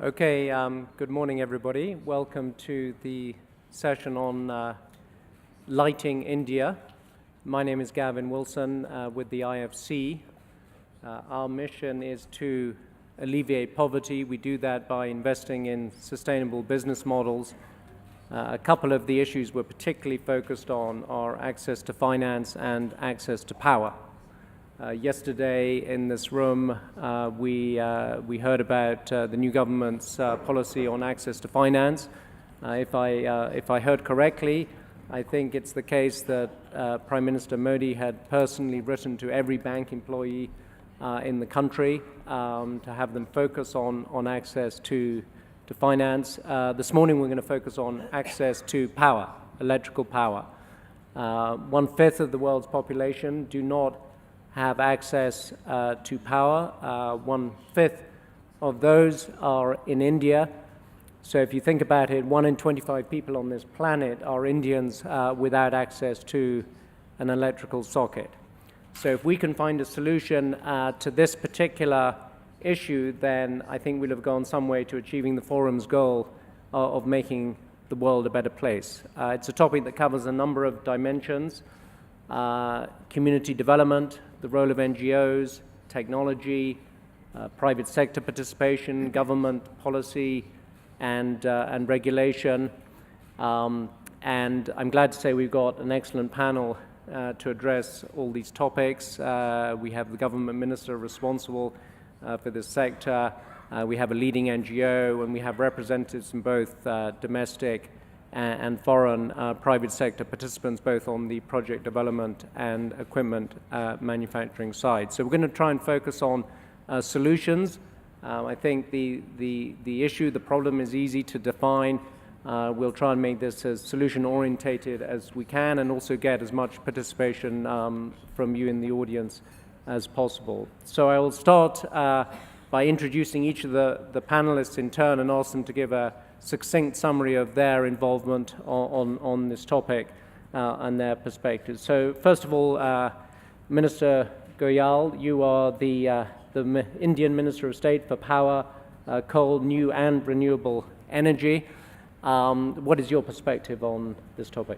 Okay, good morning, everybody. Welcome to the session on lighting India. My name is Gavin Wilson with the IFC. Our mission is to alleviate poverty. We do that by investing in sustainable business models. A couple of the issues we're particularly focused on are access to finance and access to power. Yesterday in this room, we heard about the new government's policy on access to finance. If I heard correctly, I think it's the case that Prime Minister Modi had personally written to every bank employee in the country to have them focus on access to finance. This morning we're going to focus on access to power, electrical power. 1/5 of the world's population do not have access to power. 1/5 of those are in India. So if you think about it, 1 in 25 people on this planet are Indians without access to an electrical socket. So if we can find a solution to this particular issue, then I think we'll have gone some way to achieving the forum's goal of making the world a better place. It's a topic that covers a number of dimensions: community development, the role of NGOs, technology, private sector participation, government policy, and regulation. And I'm glad to say we've got an excellent panel to address all these topics. We have the government minister responsible for this sector. We have a leading NGO, and we have representatives from both domestic and foreign private sector participants, both on the project development and equipment manufacturing side. So we're going to try and focus on solutions. I think the issue, the problem is easy to define. We'll try and make this as solution-orientated as we can, and also get as much participation from you in the audience as possible. So I will start by introducing each of the panelists in turn and ask them to give a succinct summary of their involvement on this topic and their perspectives. So first of all, Minister Goyal, you are the Indian Minister of State for Power, Coal, New and Renewable Energy. What is your perspective on this topic?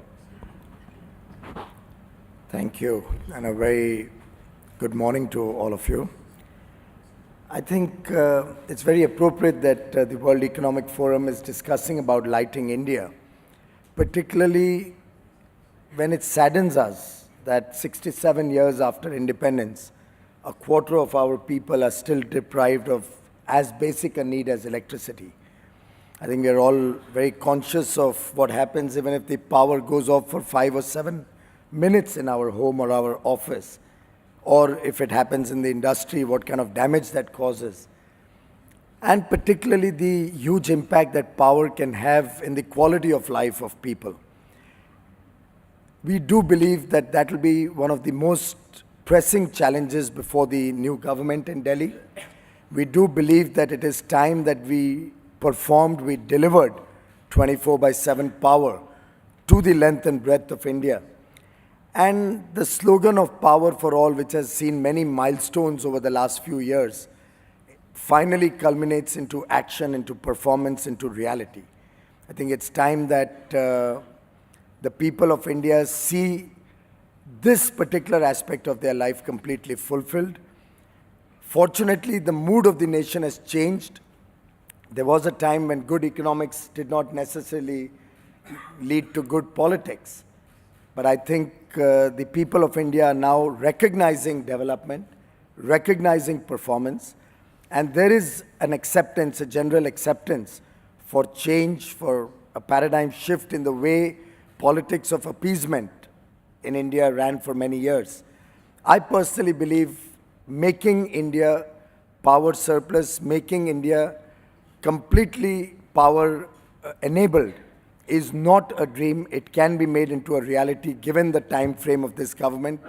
Thank you, and a very good morning to all of you. I think it's very appropriate that the World Economic Forum is discussing about lighting India, particularly when it saddens us that 67 years after independence, 1/4 of our people are still deprived of as basic a need as electricity. I think we are all very conscious of what happens even if the power goes off for 5 or 7 minutes in our home or our office, or if it happens in the industry, what kind of damage that causes, and particularly the huge impact that power can have in the quality of life of people. We do believe that that will be one of the most pressing challenges before the new government in Delhi. We do believe that it is time that we delivered 24/7 power to the length and breadth of India. And the slogan of Power for All, which has seen many milestones over the last few years, finally culminates into action, into performance, into reality. I think it's time that the people of India see this particular aspect of their life completely fulfilled. Fortunately, the mood of the nation has changed. There was a time when good economics did not necessarily lead to good politics. But I think the people of India are now recognizing development, recognizing performance, and there is an acceptance, a general acceptance for change, for a paradigm shift in the way politics of appeasement in India ran for many years. I personally believe making India power surplus, making India completely power enabled is not a dream. It can be made into a reality given the time frame of this government.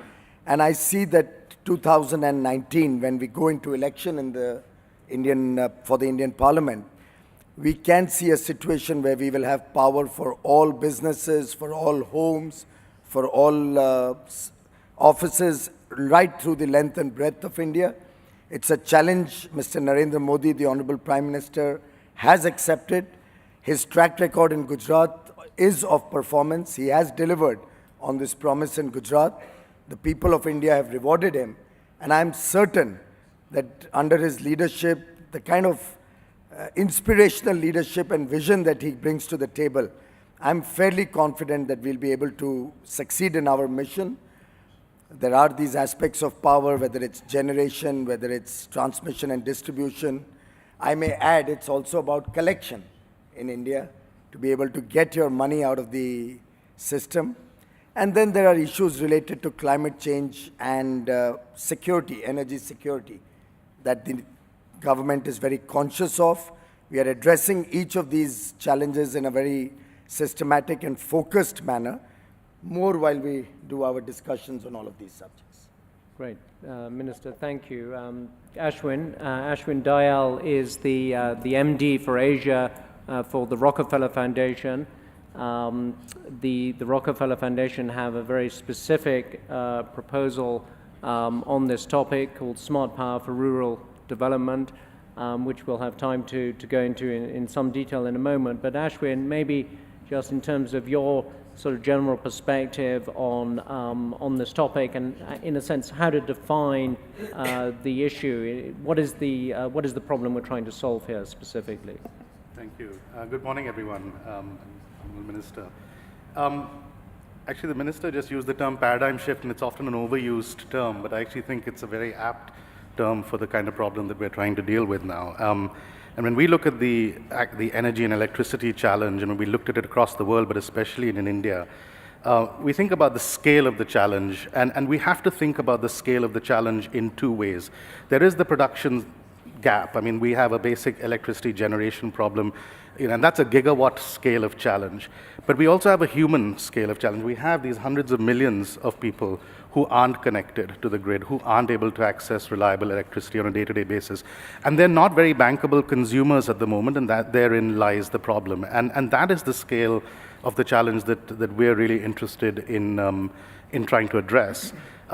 And I see that 2019, when we go into election in the for the Indian Parliament, we can see a situation where we will have power for all businesses, for all homes, for all offices, right through the length and breadth of India. It's a challenge Mr. Narendra Modi, the Honorable Prime Minister, has accepted. His track record in Gujarat is of performance. He has delivered on this promise in Gujarat. The people of India have rewarded him. And I'm certain that under his leadership, the kind of inspirational leadership and vision that he brings to the table, I'm fairly confident that we'll be able to succeed in our mission. There are these aspects of power, whether it's generation, whether it's transmission and distribution. I may add, it's also about collection in India, to be able to get your money out of the system. And then there are issues related to climate change and security, energy security, that the government is very conscious of. We are addressing each of these challenges in a very systematic and focused manner, more while we do our discussions on all of these subjects. Great. Minister, thank you. Ashwin Dayal is the MD for Asia for the Rockefeller Foundation. The Rockefeller Foundation have a very specific proposal on this topic called Smart Power for Rural Development, which we'll have time to go into in some detail in a moment. But Ashwin, maybe just in terms of your sort of general perspective on this topic, and in a sense, how to define the issue. What is the problem we're trying to solve here specifically? Thank you. Good morning, everyone. Minister. Actually, the minister just used the term paradigm shift, and it's often an overused term, but I actually think it's a very apt term for the kind of problem that we're trying to deal with now. And when we look at the energy and electricity challenge, and when we looked at it across the world, but especially in India, we think about the scale of the challenge, and we have to think about the scale of the challenge in two ways. There is the production gap. I mean, we have a basic electricity generation problem, and that's a gigawatt scale of challenge. But we also have a human scale of challenge. We have these hundreds of millions of people who aren't connected to the grid, who aren't able to access reliable electricity on a day-to-day basis. And they're not very bankable consumers at the moment, and that therein lies the problem. And that is the scale of the challenge that we're really interested in trying to address.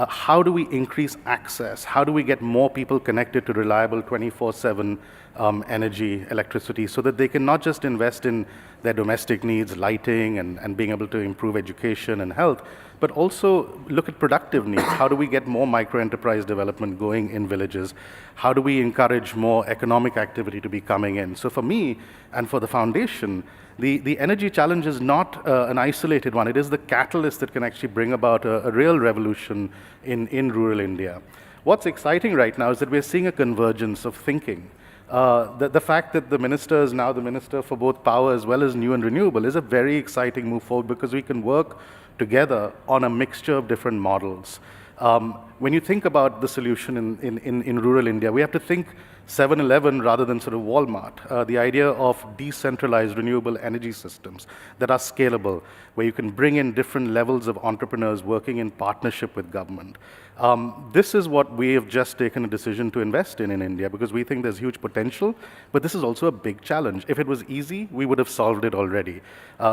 How do we increase access? How do we get more people connected to reliable 24/7 energy, electricity, so that they can not just invest in their domestic needs, lighting, and being able to improve education and health, but also look at productive needs. How do we get more micro-enterprise development going in villages? How do we encourage more economic activity to be coming in? So for me and for the foundation, the energy challenge is not an isolated one. It is the catalyst that can actually bring about a real revolution in rural India. What's exciting right now is that we're seeing a convergence of thinking. The fact that the minister is now the minister for both power as well as new and renewable is a very exciting move forward, because we can work together on a mixture of different models. When you think about the solution in rural India, we have to think 7-Eleven rather than sort of Walmart. The idea of decentralized renewable energy systems that are scalable, where you can bring in different levels of entrepreneurs working in partnership with government. This is what we have just taken a decision to invest in India, because we think there's huge potential, but this is also a big challenge. If it was easy, we would have solved it already.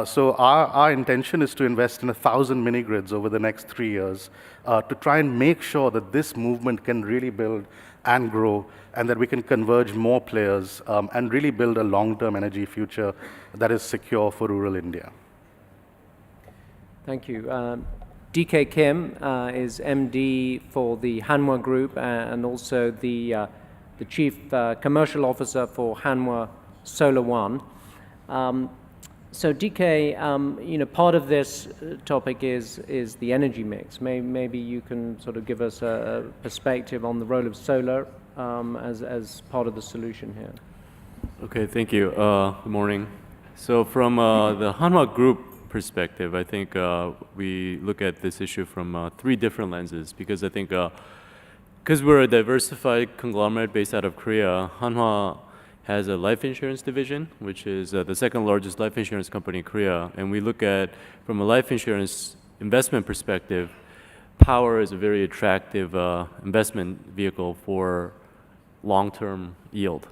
So our intention is to invest in 1,000 mini-grids over the next 3 years to try and make sure that this movement can really build and grow, and that we can converge more players and really build a long-term energy future that is secure for rural India. Thank you. DK Kim is MD for the Hanwha Group and also the Chief Commercial Officer for Hanwha Solar One. So DK, part of this topic is the energy mix. Maybe you can sort of give us a perspective on the role of solar as part of the solution here. Okay, thank you. Good morning. So from the Hanwha Group perspective, I think we look at this issue from 3 different lenses, because I think because we're a diversified conglomerate based out of Korea, Hanwha has a life insurance division, which is the second largest life insurance company in Korea. And we look at, from a life insurance investment perspective, power is a very attractive investment vehicle for long-term yield.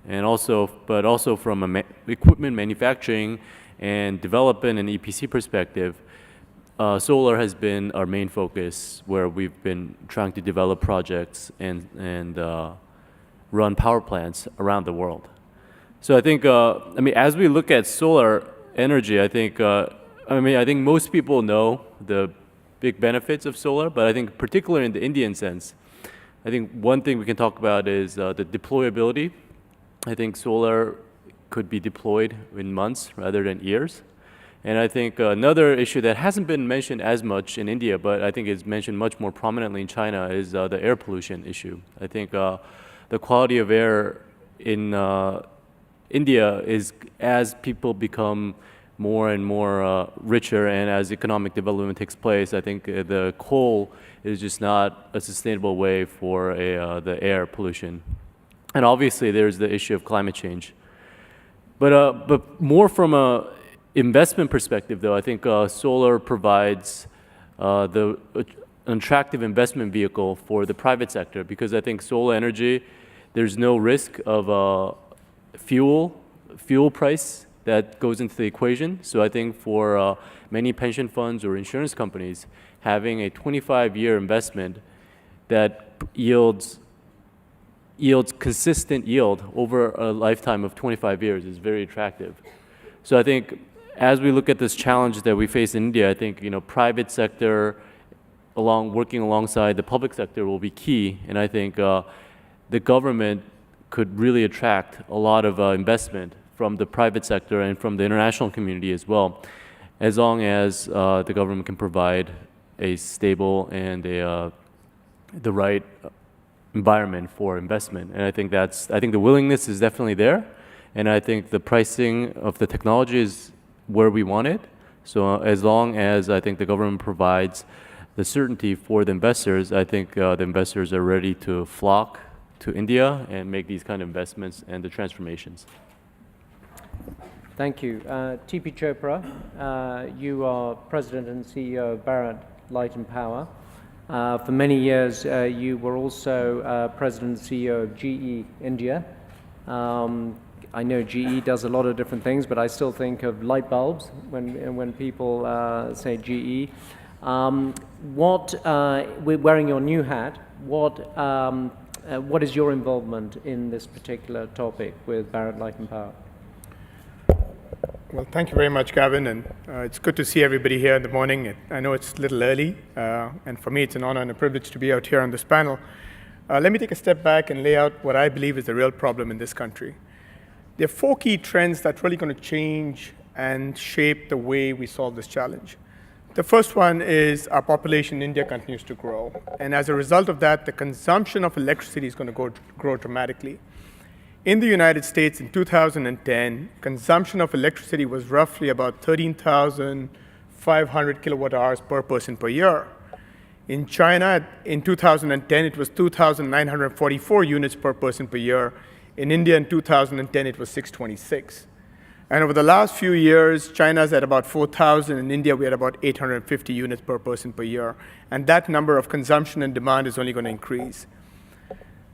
And also, but also from a equipment manufacturing and development and EPC perspective, solar has been our main focus, where we've been trying to develop projects and run power plants around the world. So I think, as we look at solar energy, I think most people know the big benefits of solar, but I think particularly in the Indian sense, I think one thing we can talk about is the deployability. I think solar could be deployed in months rather than years. And I think another issue that hasn't been mentioned as much in India, but I think is mentioned much more prominently in China, is the air pollution issue. I think the quality of air in India is, as people become more and more richer and as economic development takes place, I think the coal is just not a sustainable way for the air pollution. And obviously there's the issue of climate change. But more from a investment perspective, though, I think solar provides an attractive investment vehicle for the private sector, because I think solar energy, there's no risk of fuel price that goes into the equation. So I think for many pension funds or insurance companies, having a 25-year investment that yields consistent yield over a lifetime of 25 years is very attractive. So I think as we look at this challenge that we face in India, I think private sector working alongside the public sector will be key, and I think the government could really attract a lot of investment from the private sector and from the international community as well, as long as the government can provide a stable and the right environment for investment. And I think the willingness is definitely there, and I think the pricing of the technology is where we want it. So as long as I think the government provides the certainty for the investors, I think the investors are ready to flock to India and make these kind of investments and the transformations. Thank you. TP Chopra, you are President and CEO of Bharat Light and Power. For many years, you were also President and CEO of GE India. I know GE does a lot of different things, but I still think of light bulbs when people say GE. Wearing your new hat, what is your involvement in this particular topic with Bharat Light and Power? Well, thank you very much, Gavin, and it's good to see everybody here in the morning. I know it's a little early, and for me it's an honor and a privilege to be out here on this panel. Let me take a step back and lay out what I believe is the real problem in this country. There are 4 key trends that are really going to change and shape the way we solve this challenge. The first one is our population in India continues to grow, and as a result of that, the consumption of electricity is going to grow dramatically. In the United States in 2010, consumption of electricity was roughly about 13,500 kilowatt hours per person per year. In China, in 2010, it was 2,944 units per person per year. In India in 2010, it was 626. And over the last few years, China's at about 4,000. In India, we're at about 850 units per person per year. And that number of consumption and demand is only going to increase.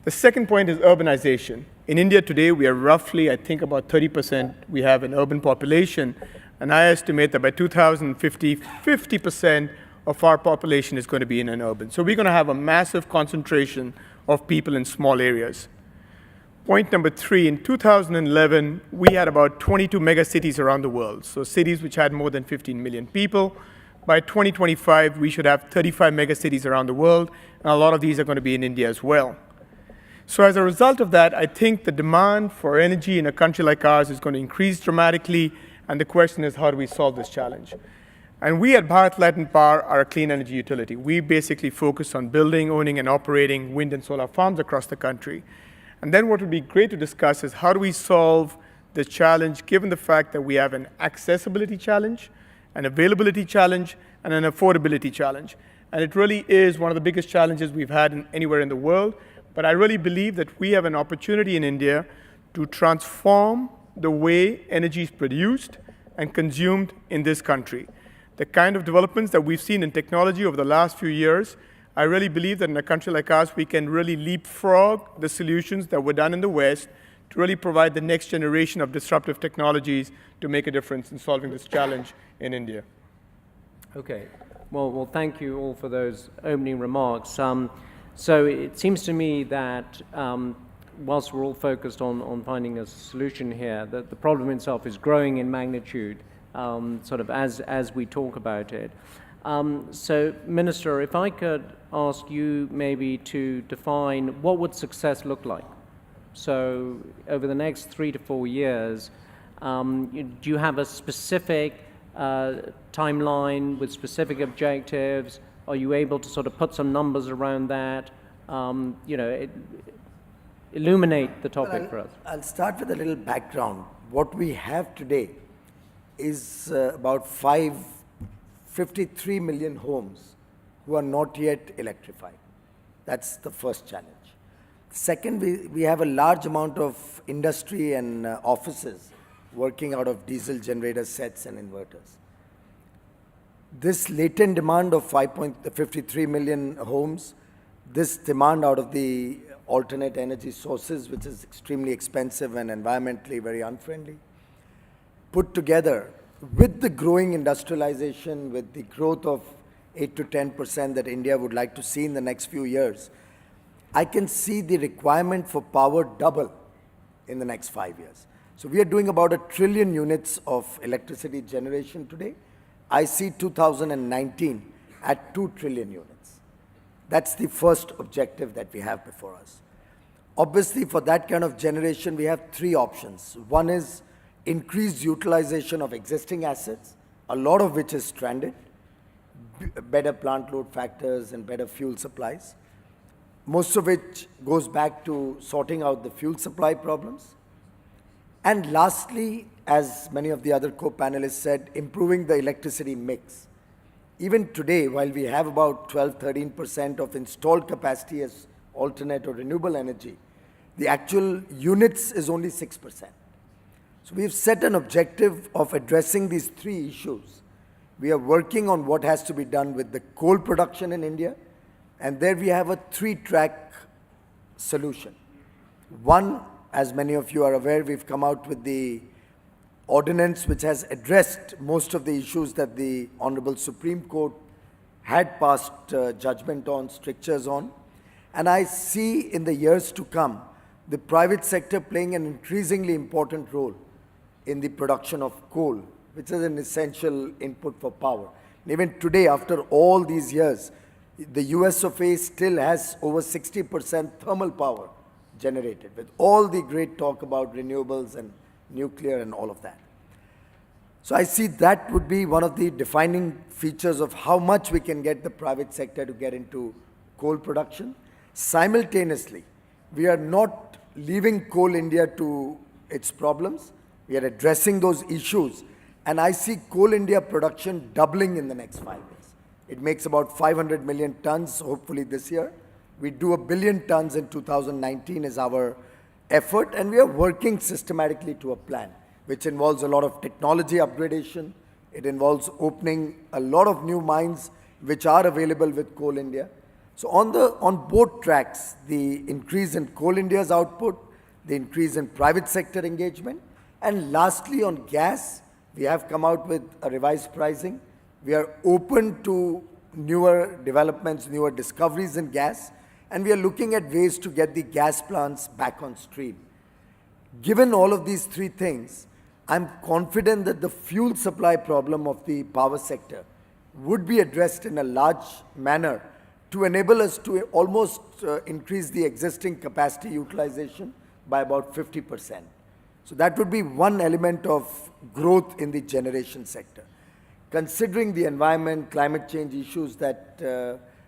The second point is urbanization. In India today, we are roughly, I think, about 30%. We have an urban population, and I estimate that by 2050, 50% of our population is going to be in an urban. So we're going to have a massive concentration of people in small areas. Point number 3, in 2011, we had about 22 megacities around the world, so cities which had more than 15 million people. By 2025, we should have 35 megacities around the world, and a lot of these are going to be in India as well. So as a result of that, I think the demand for energy in a country like ours is going to increase dramatically, and the question is, how do we solve this challenge? And we at Bharat Light and Power are a clean energy utility. We basically focus on building, owning, and operating wind and solar farms across the country. And then what would be great to discuss is how do we solve the challenge given the fact that we have an accessibility challenge, an availability challenge, and an affordability challenge. And it really is one of the biggest challenges we've had anywhere in the world. But I really believe that we have an opportunity in India to transform the way energy is produced and consumed in this country. The kind of developments that we've seen in technology over the last few years, I really believe that in a country like ours, we can really leapfrog the solutions that were done in the West to really provide the next generation of disruptive technologies to make a difference in solving this challenge in India. Okay. Well, thank you all for those opening remarks. So it seems to me that whilst we're all focused on finding a solution here, that the problem itself is growing in magnitude, sort of as we talk about it. So, Minister, if I could ask you maybe to define what would success look like? So, over the next 3 to 4 years, do you have a specific timeline with specific objectives? Are you able to sort of put some numbers around that? Illuminate the topic for us. I'll start with a little background. What we have today is about 53 million homes who are not yet electrified. That's the first challenge. Second, we have a large amount of industry and offices working out of diesel generator sets and inverters. This latent demand of 53 million homes, this demand out of the alternate energy sources, which is extremely expensive and environmentally very unfriendly, put together with the growing industrialization, with the growth of 8 to 10% that India would like to see in the next few years, I can see the requirement for power double in the next 5 years. So we are doing about 1 trillion units of electricity generation today. I see 2019 at 2 trillion units. That's the first objective that we have before us. Obviously, for that kind of generation, we have 3 options. One is increased utilization of existing assets, a lot of which is stranded, better plant load factors and better fuel supplies, most of which goes back to sorting out the fuel supply problems. And lastly, as many of the other co-panelists said, improving the electricity mix. Even today, while we have about 12-13% of installed capacity as alternate or renewable energy, the actual units is only 6%. So we've set an objective of addressing these 3 issues. We are working on what has to be done with the coal production in India, and there we have a 3-track solution. One, as many of you are aware, we've come out with the ordinance which has addressed most of the issues that the Honorable Supreme Court had passed judgment on, strictures on. And I see in the years to come the private sector playing an increasingly important role in the production of coal, which is an essential input for power. And even today, after all these years, the US of A still has over 60% thermal power generated, with all the great talk about renewables and nuclear and all of that. So I see that would be one of the defining features of how much we can get the private sector to get into coal production. Simultaneously, we are not leaving Coal India to its problems. We are addressing those issues. And I see Coal India production doubling in the next 5 years. It makes about 500 million tons, hopefully this year. We do 1 billion tons in 2019 is our effort, and we are working systematically to a plan, which involves a lot of technology upgradation. It involves opening a lot of new mines which are available with Coal India. So on both tracks, the increase in Coal India's output, the increase in private sector engagement, and lastly on gas, we have come out with a revised pricing. We are open to newer developments, newer discoveries in gas, and we are looking at ways to get the gas plants back on stream. Given all of these 3 things, I'm confident that the fuel supply problem of the power sector would be addressed in a large manner to enable us to almost increase the existing capacity utilization by about 50%. So that would be one element of growth in the generation sector. Considering the environment, climate change issues that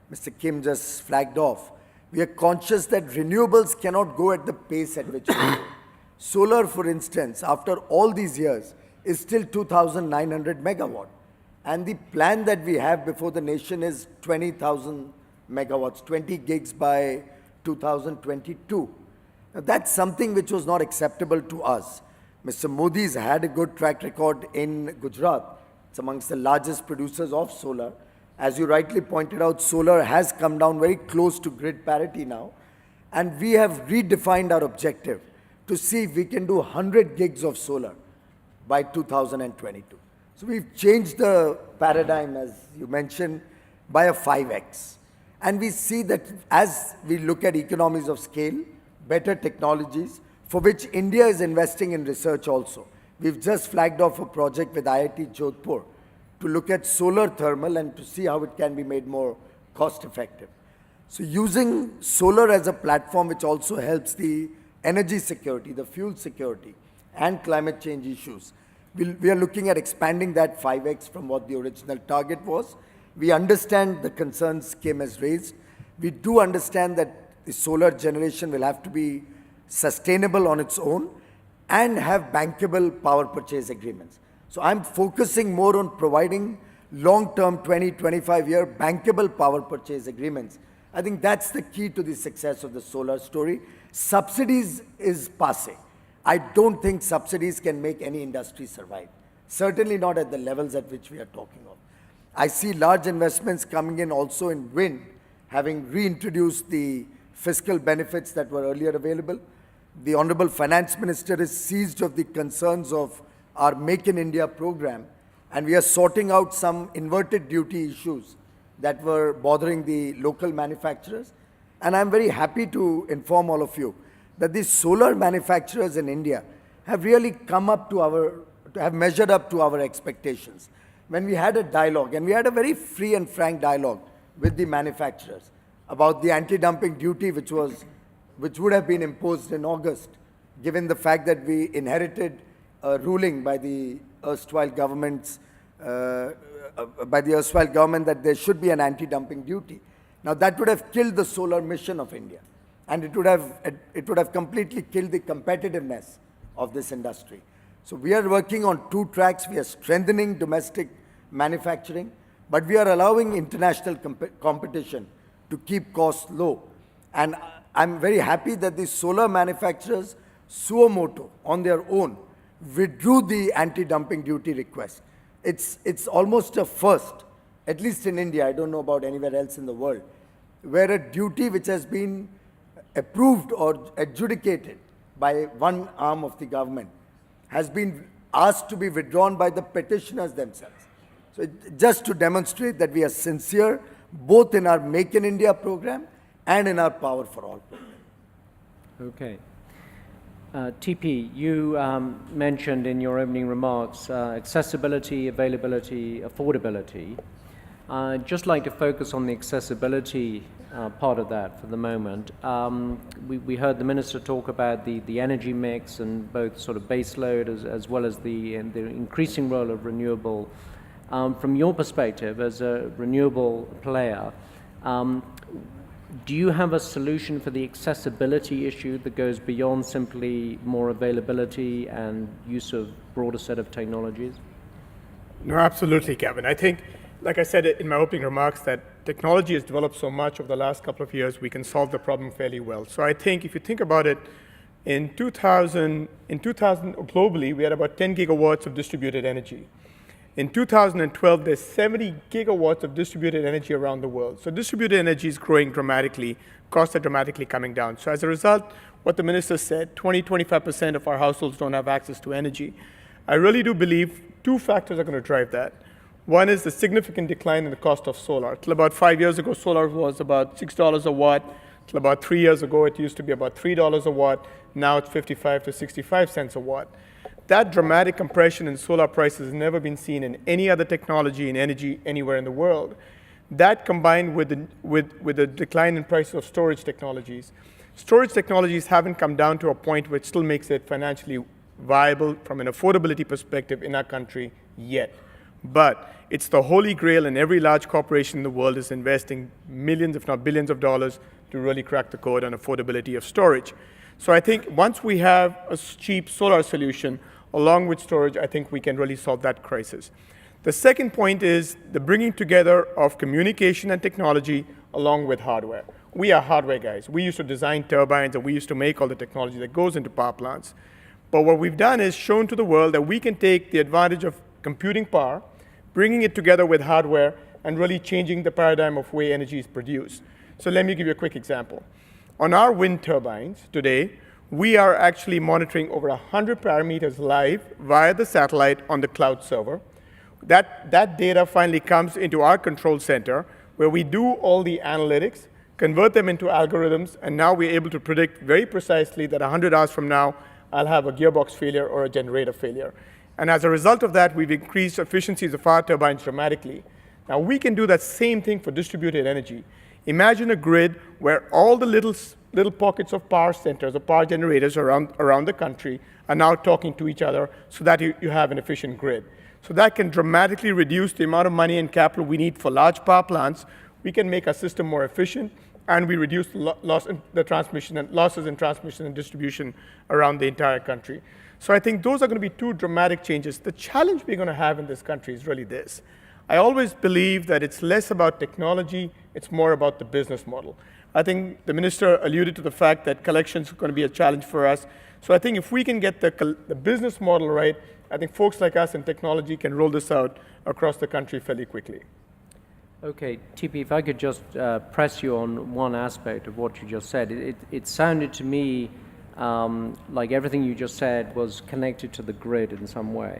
Mr. Kim just flagged off, we are conscious that renewables cannot go at the pace at which we go. Solar, for instance, after all these years, is still 2,900 megawatt. And the plan that we have before the nation is 20,000 megawatts, 20 gigs by 2022. Now, that's something which was not acceptable to us. Mr. Modi's had a good track record in Gujarat. It's amongst the largest producers of solar. As you rightly pointed out, solar has come down very close to grid parity now. And we have redefined our objective to see if we can do 100 gigs of solar by 2022. So we've changed the paradigm, as you mentioned, by a 5x. And we see that as we look at economies of scale, better technologies, for which India is investing in research also. We've just flagged off a project with IIT Jodhpur to look at solar thermal and to see how it can be made more cost effective. So using solar as a platform which also helps the energy security, the fuel security, and climate change issues, we are looking at expanding that 5x from what the original target was. We understand the concerns came as raised. We do understand that the solar generation will have to be sustainable on its own and have bankable power purchase agreements. So I'm focusing more on providing long-term 20, 25-year bankable power purchase agreements. I think that's the key to the success of the solar story. Subsidies is passé. I don't think subsidies can make any industry survive. Certainly not at the levels at which we are talking of. I see large investments coming in also in wind, having reintroduced the fiscal benefits that were earlier available. The Honorable Finance Minister is seized of the concerns of our Make in India program, and we are sorting out some inverted duty issues that were bothering the local manufacturers. And I'm very happy to inform all of you that the solar manufacturers in India have really have measured up to our expectations. When we had a dialogue, and we had a very free and frank dialogue with the manufacturers about the anti-dumping duty which would have been imposed in August, given the fact that we inherited a ruling by the erstwhile government that there should be an anti-dumping duty. Now that would have killed the solar mission of India, and it would have completely killed the competitiveness of this industry. So we are working on two tracks. We are strengthening domestic manufacturing, but we are allowing international competition to keep costs low. And I'm very happy that the solar manufacturers, suo motu, on their own, withdrew the anti-dumping duty request. It's almost a first, at least in India, I don't know about anywhere else in the world, where a duty which has been approved or adjudicated by one arm of the government has been asked to be withdrawn by the petitioners themselves. So just to demonstrate that we are sincere, both in our Make in India program and in our Power for All program. Okay. TP, you mentioned in your opening remarks accessibility, availability, affordability. I'd just like to focus on the accessibility part of that for the moment. We heard the Minister talk about the energy mix and both sort of base load as well as the increasing role of renewable. From your perspective as a renewable player, do you have a solution for the accessibility issue that goes beyond simply more availability and use of broader set of technologies? No, absolutely, Kevin. I think, like I said in my opening remarks, that technology has developed so much over the last couple of years, we can solve the problem fairly well. So I think if you think about it, in 2000 globally, we had about 10 gigawatts of distributed energy. In 2012, there's 70 gigawatts of distributed energy around the world. So distributed energy is growing dramatically, costs are dramatically coming down. So as a result, what the minister said, 20-25% of our households don't have access to energy. I really do believe two factors are going to drive that. One is the significant decline in the cost of solar. Till about 5 years ago, solar was about $6 a watt. Till about 3 years ago, it used to be about $3 a watt. Now it's 55 to 65 cents a watt. That dramatic compression in solar prices has never been seen in any other technology in energy anywhere in the world. That combined with the decline in prices of storage technologies. Storage technologies haven't come down to a point which still makes it financially viable from an affordability perspective in our country yet. But it's the holy grail, and every large corporation in the world is investing millions, if not billions of dollars to really crack the code on affordability of storage. So I think once we have a cheap solar solution, along with storage, I think we can really solve that crisis. The second point is the bringing together of communication and technology along with hardware. We are hardware guys. We used to design turbines, and we used to make all the technology that goes into power plants. But what we've done is shown to the world that we can take the advantage of computing power, bringing it together with hardware, and really changing the paradigm of way energy is produced. So let me give you a quick example. On our wind turbines today, we are actually monitoring over 100 parameters live via the satellite on the cloud server. That data finally comes into our control center, where we do all the analytics, convert them into algorithms, and now we're able to predict very precisely that 100 hours from now, I'll have a gearbox failure or a generator failure. And as a result of that, we've increased efficiencies of our turbines dramatically. Now, we can do that same thing for distributed energy. Imagine a grid where all the little pockets of power centers or power generators around the country are now talking to each other so that you have an efficient grid. So that can dramatically reduce the amount of money and capital we need for large power plants. We can make our system more efficient, and we reduce the losses in transmission and distribution around the entire country. So I think those are going to be two dramatic changes. The challenge we're going to have in this country is really this. I always believe that it's less about technology, it's more about the business model. I think the minister alluded to the fact that collections are going to be a challenge for us. So I think if we can get the business model right, I think folks like us in technology can roll this out across the country fairly quickly. Okay, TP, if I could just press you on one aspect of what you just said. It sounded to me like everything you just said was connected to the grid in some way.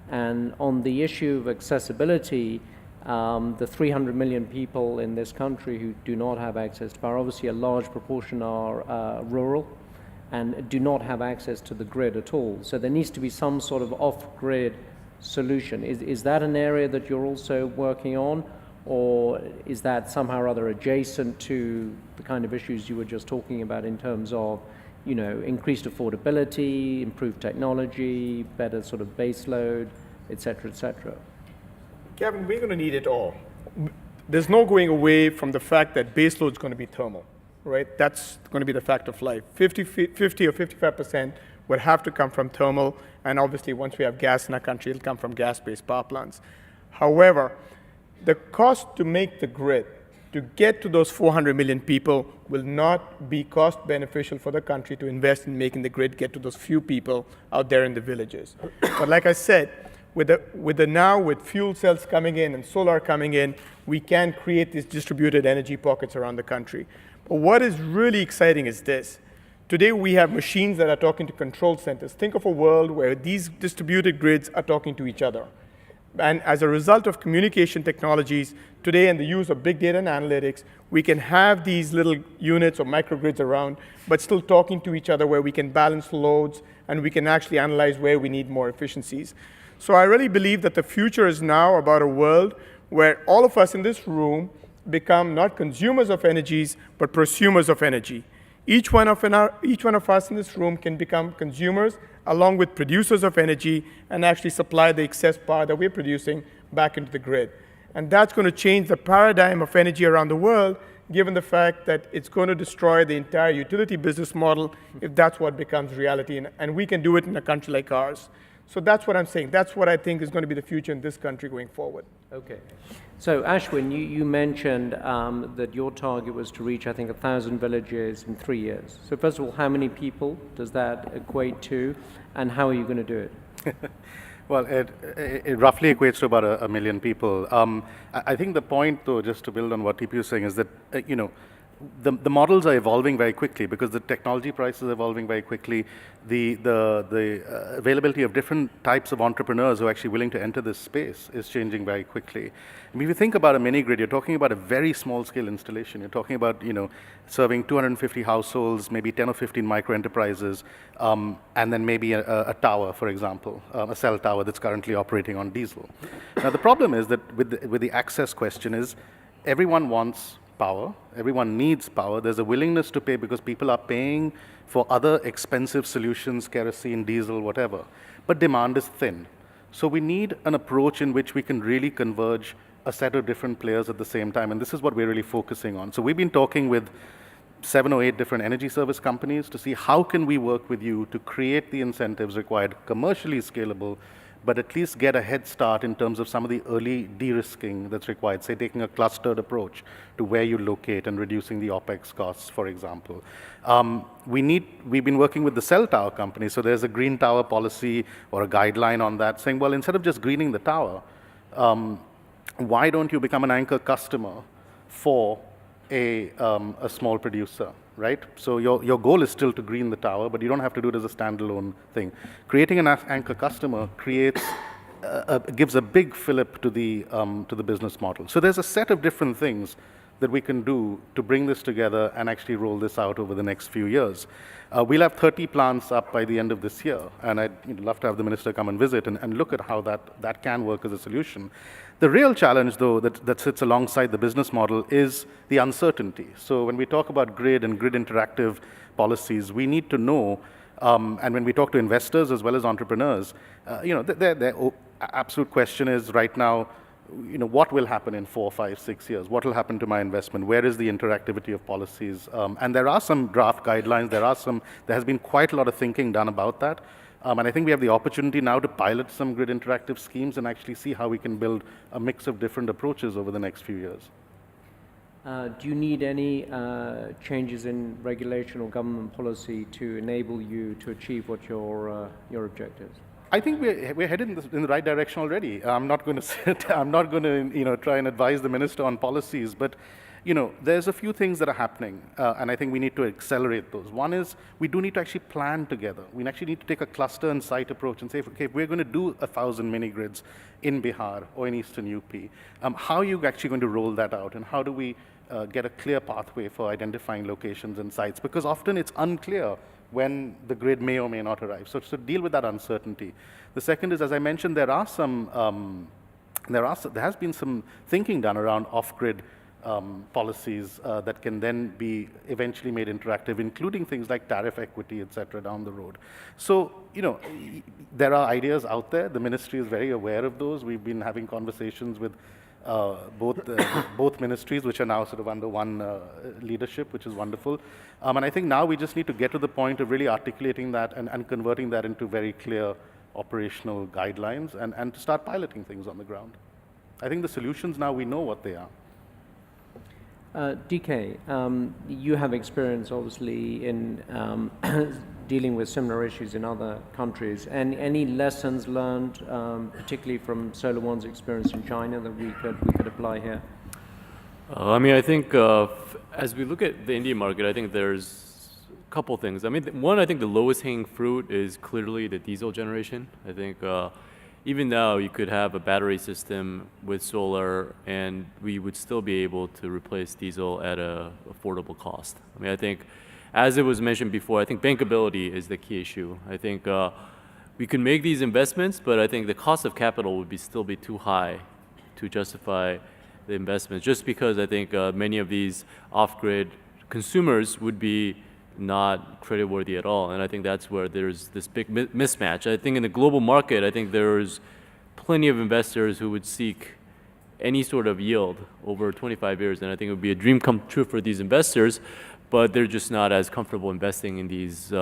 And on the issue of accessibility, the 300 million people in this country who do not have access to power, obviously a large proportion are rural and do not have access to the grid at all. So there needs to be some sort of off-grid solution. Is that an area that you're also working on, or is that somehow or other adjacent to the kind of issues you were just talking about in terms of, you know, increased affordability, improved technology, better sort of base load, et cetera, et cetera? Kevin, we're going to need it all. There's no going away from the fact that base load is going to be thermal, right? That's going to be the fact of life. 50 or 55% will have to come from thermal, and obviously once we have gas in our country, it'll come from gas-based power plants. However, the cost to make the grid, to get to those 400 million people, will not be cost beneficial for the country to invest in making the grid get to those few people out there in the villages. But like I said, with fuel cells coming in and solar coming in, we can create these distributed energy pockets around the country. But what is really exciting is this. Today we have machines that are talking to control centers. Think of a world where these distributed grids are talking to each other. And as a result of communication technologies today and the use of big data and analytics, we can have these little units or microgrids around, but still talking to each other, where we can balance loads and we can actually analyze where we need more efficiencies. So I really believe that the future is now about a world where all of us in this room become not consumers of energies, but prosumers of energy. Each one of us in this room can become consumers along with producers of energy and actually supply the excess power that we're producing back into the grid. And that's going to change the paradigm of energy around the world, given the fact that it's going to destroy the entire utility business model if that's what becomes reality. And we can do it in a country like ours. So that's what I'm saying. That's what I think is going to be the future in this country going forward. Okay. So Ashwin, you mentioned that your target was to reach, I think, 1,000 villages in 3 years. So first of all, how many people does that equate to, and how are you going to do it? Well, it roughly equates to about a million people. I think the point, though, just to build on what TP was saying, is that, the models are evolving very quickly because the technology prices are evolving very quickly. The availability of different types of entrepreneurs who are actually willing to enter this space is changing very quickly. I mean, if you think about a mini grid, you're talking about a very small scale installation. You're talking about, serving 250 households, maybe 10 or 15 micro enterprises, and then maybe a tower, for example, a cell tower that's currently operating on diesel. Now, the problem is that with the access question is everyone wants power, everyone needs power. There's a willingness to pay because people are paying for other expensive solutions, kerosene, diesel, whatever. But demand is thin. So we need an approach in which we can really converge a set of different players at the same time. And this is what we're really focusing on. So we've been talking with 7 or 8 different energy service companies to see how can we work with you to create the incentives required, commercially scalable, but at least get a head start in terms of some of the early de-risking that's required, say taking a clustered approach to where you locate and reducing the OPEX costs, for example. We've been working with the cell tower company, so there's a green tower policy or a guideline on that saying, well, instead of just greening the tower, why don't you become an anchor customer for a small producer? Right? So your goal is still to green the tower, but you don't have to do it as a standalone thing. Creating an anchor customer gives a big fillip to the business model. So there's a set of different things that we can do to bring this together and actually roll this out over the next few years. We'll have 30 plants up by the end of this year, and I'd love to have the minister come and visit and look at how that can work as a solution. The real challenge, though, that sits alongside the business model is the uncertainty. So when we talk about grid and grid interactive policies, we need to know, and when we talk to investors as well as entrepreneurs, their absolute question is right now, what will happen in 4, 5, 6 years? What will happen to my investment? Where is the interactivity of policies? And there are some draft guidelines. There has been quite a lot of thinking done about that. And I think we have the opportunity now to pilot some grid interactive schemes and actually see how we can build a mix of different approaches over the next few years. Do you need any changes in regulation or government policy to enable you to achieve what your objectives? I think we're headed in the right direction already. I'm not going to try and advise the minister on policies, but there's a few things that are happening, and I think we need to accelerate those. One is we do need to actually plan together. We actually need to take a cluster and site approach and say, okay, if we're going to do 1,000 mini grids in Bihar or in Eastern UP, how are you actually going to roll that out, and how do we get a clear pathway for identifying locations and sites? Because often it's unclear when the grid may or may not arrive. So deal with that uncertainty. The second is, as I mentioned, there has been some thinking done around off-grid policies that can then be eventually made interactive, including things like tariff equity, et cetera, down the road. So, there are ideas out there. The ministry is very aware of those. We've been having conversations with both ministries, which are now sort of under one leadership, which is wonderful. And I think now we just need to get to the point of really articulating that and converting that into very clear operational guidelines and to start piloting things on the ground. I think the solutions now, we know what they are. DK, you have experience, obviously, in dealing with similar issues in other countries. And any lessons learned, particularly from Solar One's experience in China, that we could apply here? I think as we look at the Indian market, I think there's a couple things. One, I think the lowest hanging fruit is clearly the diesel generation. I think even now you could have a battery system with solar and we would still be able to replace diesel at an affordable cost. I think, as it was mentioned before, I think bankability is the key issue. I think we can make these investments, but I think the cost of capital would still be too high to justify the investments, just because I think many of these off-grid consumers would be not creditworthy at all. And I think that's where there's this big mismatch. I think in the global market, I think there's plenty of investors who would seek any sort of yield over 25 years. And I think it would be a dream come true for these investors, but they're just not as comfortable investing in these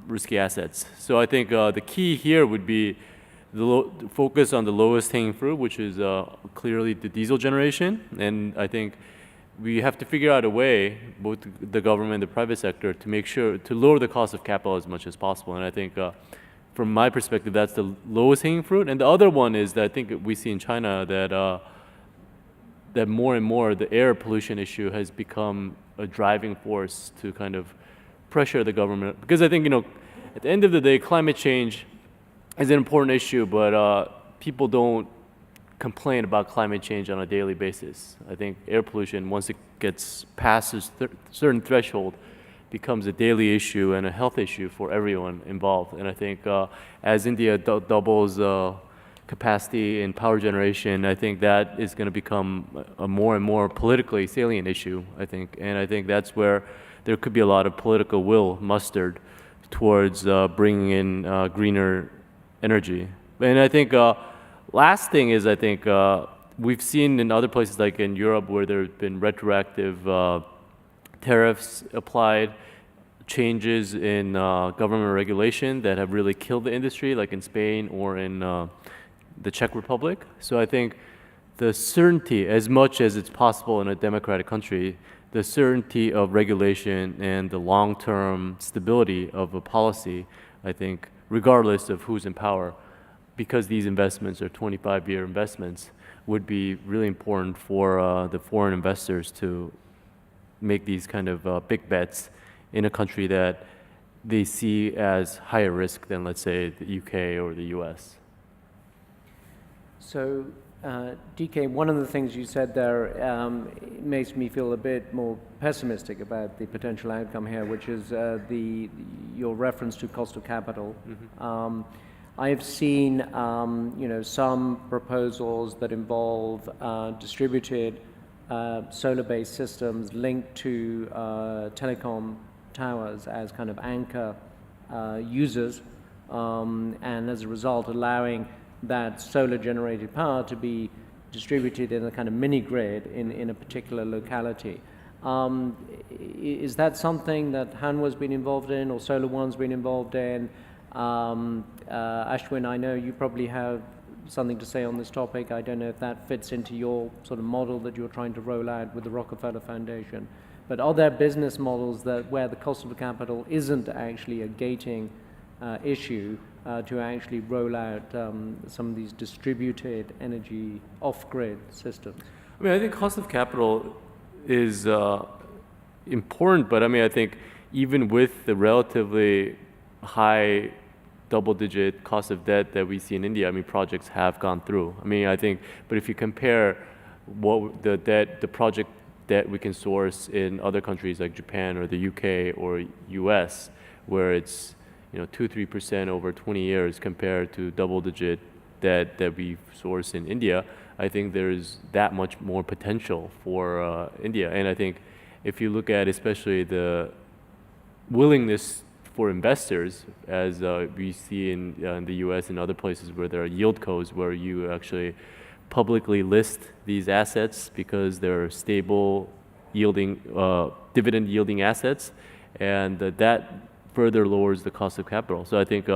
risky assets. So I think the key here would be the focus on the lowest hanging fruit, which is clearly the diesel generation. And I think we have to figure out a way, both the government and the private sector, to make sure to lower the cost of capital as much as possible. And I think from my perspective, that's the lowest hanging fruit. And the other one is that I think we see in China that that more and more the air pollution issue has become a driving force to kind of pressure the government. Because I think, at the end of the day, climate change is an important issue, but people don't complain about climate change on a daily basis. I think air pollution, once it gets past a certain threshold, becomes a daily issue and a health issue for everyone involved. And I think as India doubles capacity in power generation, I think that is going to become a more and more politically salient issue, I think. And I think that's where there could be a lot of political will mustered towards bringing in greener energy. And I think last thing is, I think we've seen in other places like in Europe where there have been retroactive tariffs applied, changes in government regulation that have really killed the industry, like in Spain or in the Czech Republic. So I think the certainty, as much as it's possible in a democratic country, the certainty of regulation and the long-term stability of a policy, I think, regardless of who's in power, because these investments are 25-year investments, would be really important for the foreign investors to make these kind of big bets in a country that they see as higher risk than, let's say, the UK or the US. So DK, one of the things you said there makes me feel a bit more pessimistic about the potential outcome here, which is your reference to cost of capital. I have seen, some proposals that involve distributed solar-based systems linked to telecom towers as kind of anchor users, and as a result allowing that solar-generated power to be distributed in a kind of mini-grid in a particular locality. Is that something that Hanwha's been involved in or Solar One's been involved in? Ashwin, I know you probably have something to say on this topic. I don't know if that fits into your sort of model that you're trying to roll out with the Rockefeller Foundation. But are there business models where the cost of capital isn't actually a gating issue to actually roll out some of these distributed energy off-grid systems? I mean, I think cost of capital is important, but I mean, I think even with the relatively high double-digit cost of debt that we see in India, I mean, projects have gone through. I mean, I think, but if you compare what the project debt we can source in other countries like Japan or the UK or US, where it's 2-3% over 20 years compared to double-digit debt that we source in India, I think there's that much more potential for India. And I think if you look at especially the willingness for investors, as we see in the US and other places where there are yield codes where you actually publicly list these assets because they're stable yielding, dividend yielding assets, and that further lowers the cost of capital. So I think,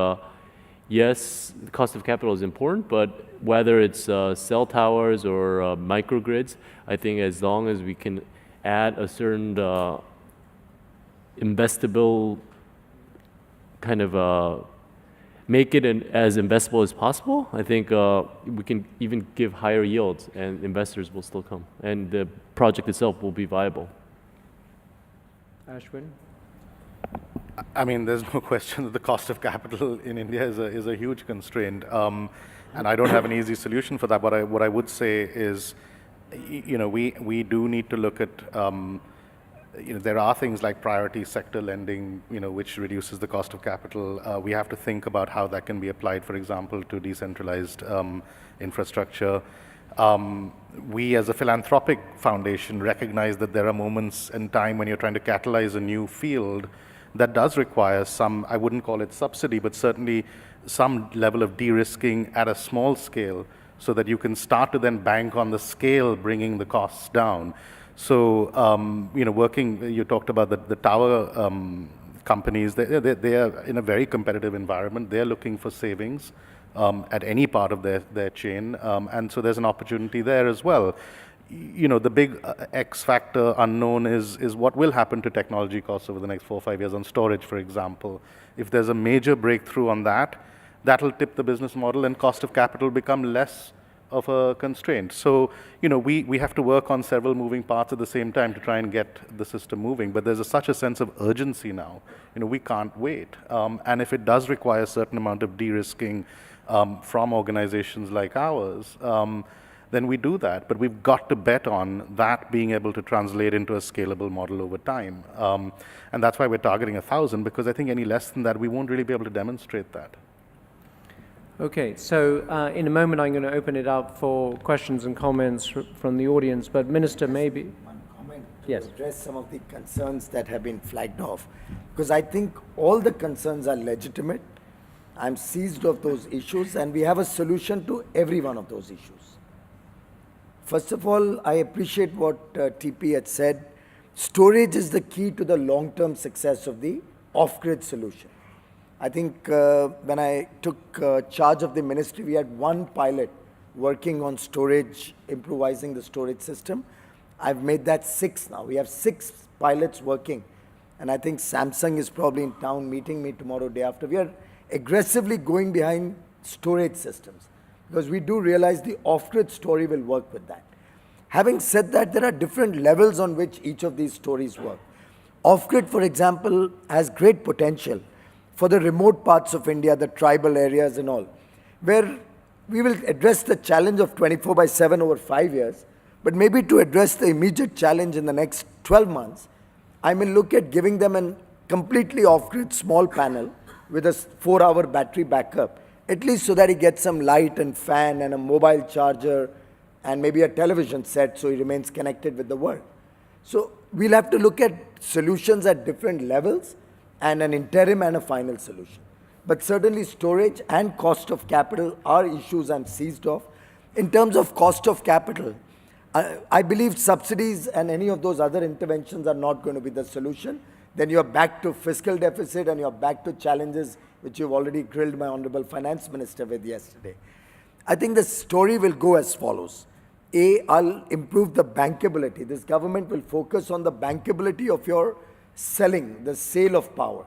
yes, the cost of capital is important, but whether it's cell towers or microgrids, I think as long as we can add a certain investable kind of make it as investable as possible, I think we can even give higher yields and investors will still come and the project itself will be viable. Ashwin? I mean, there's no question that the cost of capital in India is a huge constraint, and I don't have an easy solution for that. But what I would say is, we do need to look at, there are things like priority sector lending, which reduces the cost of capital. We have to think about how that can be applied, for example, to decentralized infrastructure. We, as a philanthropic foundation, recognize that there are moments in time when you're trying to catalyze a new field that does require some, I wouldn't call it subsidy, but certainly some level of de-risking at a small scale so that you can start to then bank on the scale, bringing the costs down. So, you talked about the tower companies, they are in a very competitive environment. They're looking for savings at any part of their chain, and so there's an opportunity there as well. The big X factor unknown is what will happen to technology costs over the next 4 or 5 years on storage, for example. If there's a major breakthrough on that, that'll tip the business model and cost of capital become less of a constraint. So, we have to work on several moving parts at the same time to try and get the system moving, but there's such a sense of urgency now. We can't wait. And if it does require a certain amount of de-risking from organizations like ours, then we do that. But we've got to bet on that being able to translate into a scalable model over time. And that's why we're targeting 1,000, because I think any less than that, we won't really be able to demonstrate that. Okay, so in a moment I'm going to open it up for questions and comments from the audience, but Minister, maybe... One comment to yes. address some of the concerns that have been flagged off, because I think all the concerns are legitimate. I'm seized of those issues, and we have a solution to every one of those issues. First of all, I appreciate what TP had said. Storage is the key to the long-term success of the off-grid solution. I think when I took charge of the ministry, we had one pilot working on storage, improvising the storage system. I've made that 6 now. We have 6 pilots working. And I think Samsung is probably in town meeting me tomorrow, day after. We are aggressively going behind storage systems, because we do realize the off-grid story will work with that. Having said that, there are different levels on which each of these stories work. Off-grid, for example, has great potential for the remote parts of India, the tribal areas and all, where we will address the challenge of 24/7 over 5 years, but maybe to address the immediate challenge in the next 12 months, I may look at giving them a completely off-grid small panel with a 4-hour battery backup, at least so that he gets some light and fan and a mobile charger and maybe a television set so he remains connected with the world. So we'll have to look at solutions at different levels and an interim and a final solution. But certainly storage and cost of capital are issues I'm seized of. In terms of cost of capital, I believe subsidies and any of those other interventions are not going to be the solution. Then you're back to fiscal deficit and you're back to challenges which you've already grilled my Honorable Finance Minister with yesterday. I think the story will go as follows. A, I'll improve the bankability. This government will focus on the bankability of your selling, the sale of power.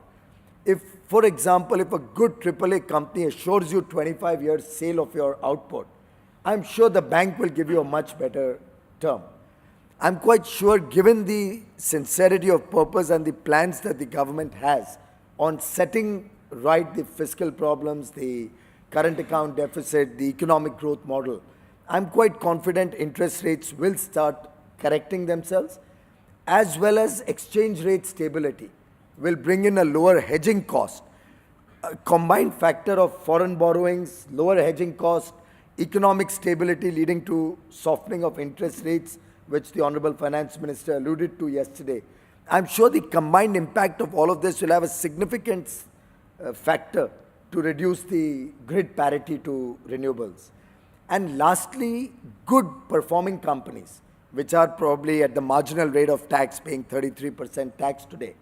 If, for example, if a good AAA company assures you 25 years sale of your output, I'm sure the bank will give you a much better term. I'm quite sure, given the sincerity of purpose and the plans that the government has on setting right the fiscal problems, the current account deficit, the economic growth model, I'm quite confident interest rates will start correcting themselves, as well as exchange rate stability will bring in a lower hedging cost. A combined factor of foreign borrowings, lower hedging cost, economic stability leading to softening of interest rates, which the Honorable Finance Minister alluded to yesterday. I'm sure the combined impact of all of this will have a significant factor to reduce the grid parity to renewables. And lastly, good performing companies, which are probably at the marginal rate of tax, paying 33% tax today,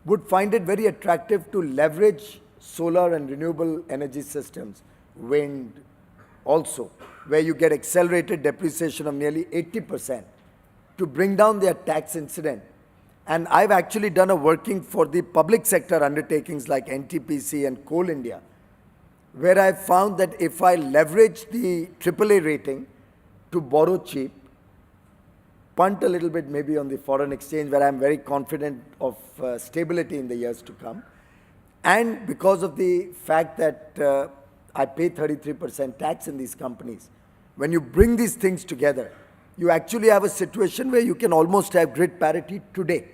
would find it very attractive to leverage solar and renewable energy systems, wind also, where you get accelerated depreciation of nearly 80% to bring down their tax incident. And I've actually done a working for the public sector undertakings like NTPC and Coal India, where I found that if I leverage the AAA rating to borrow cheap, punt a little bit maybe on the foreign exchange where I'm very confident of stability in the years to come, and because of the fact that I pay 33% tax in these companies, when you bring these things together, you actually have a situation where you can almost have grid parity today.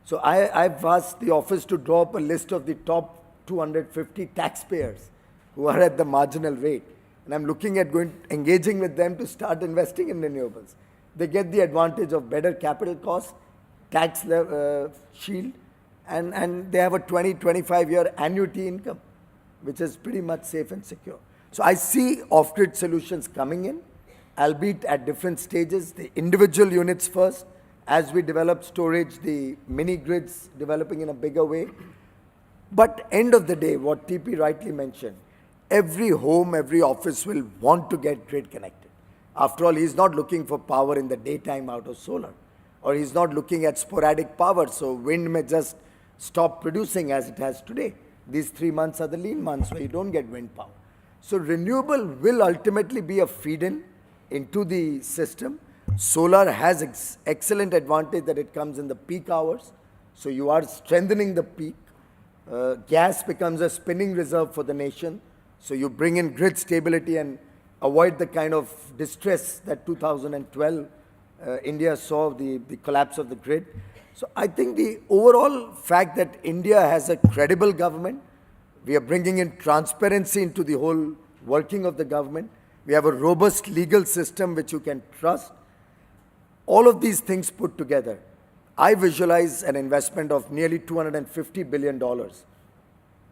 So I've asked the office to draw up a list of the top 250 taxpayers who are at the marginal rate. And I'm looking at engaging with them to start investing in renewables. They get the advantage of better capital costs, tax shield, and they have a 25-year annuity income, which is pretty much safe and secure. So I see off-grid solutions coming in, albeit at different stages. The individual units first, as we develop storage, the mini grids developing in a bigger way. But end of the day, what TP rightly mentioned, every home, every office will want to get grid connected. After all, he's not looking for power in the daytime out of solar, or he's not looking at sporadic power, so wind may just stop producing as it has today. These 3 months are the lean months where you don't get wind power. So renewable will ultimately be a feed-in into the system. Solar has excellent advantage that it comes in the peak hours, so you are strengthening the peak. Gas becomes a spinning reserve for the nation, so you bring in grid stability and avoid the kind of distress that 2012 India saw, the collapse of the grid. So I think the overall fact that India has a credible government, we are bringing in transparency into the whole working of the government, we have a robust legal system which you can trust. All of these things put together, I visualize an investment of nearly $250 billion